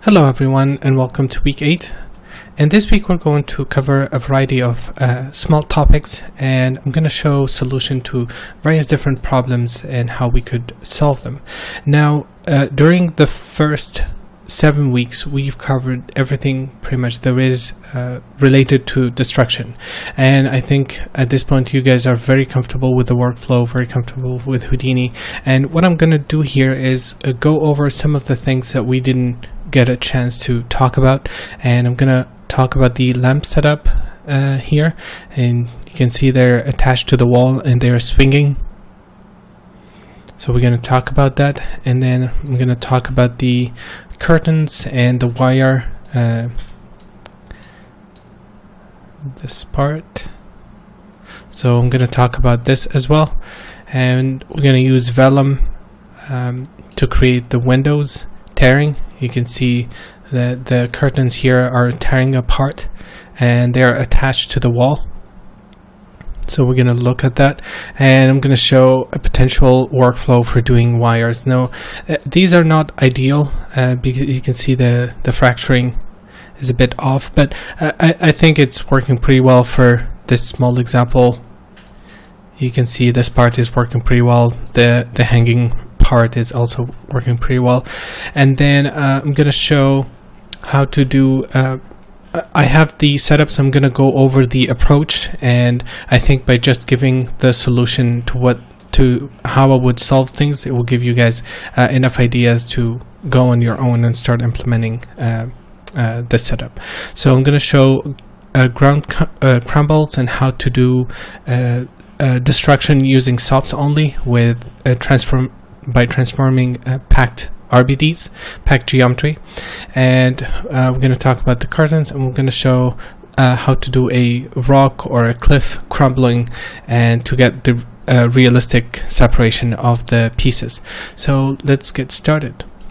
Hello everyone and welcome to week 8. And this week we're going to cover a variety of small topics, and I'm going to show solution to various different problems and how we could solve them. Now during the first 7 weeks we've covered everything pretty much there is related to destruction, and I think at this point you guys are very comfortable with the workflow, very comfortable with Houdini. And what I'm going to do here is go over some of the things that we didn't get a chance to talk about, and I'm gonna talk about the lamp setup here, and you can see they're attached to the wall and they're swinging. So we're gonna talk about that, and then I'm gonna talk about the curtains and the wire, this part. So I'm gonna talk about this as well, and we're gonna use vellum to create the windows tearing. You can see that the curtains here are tearing apart and they're attached to the wall. So we're going to look at that, and I'm going to show a potential workflow for doing wires. Now these are not ideal because you can see the fracturing is a bit off, but I think it's working pretty well for this small example. You can see this part is working pretty well. The hanging part is also working pretty well. And then I'm going to show how to do I have the setup, so I'm going to go over the approach, and I think by just giving the solution to how I would solve things, it will give you guys enough ideas to go on your own and start implementing the setup. So I'm going to show ground crumbles and how to do destruction using SOPs only with by transforming packed RBDs, packed geometry. And we're going to talk about the curtains, and we're going to show how to do a rock or a cliff crumbling and to get the realistic separation of the pieces. So let's get started.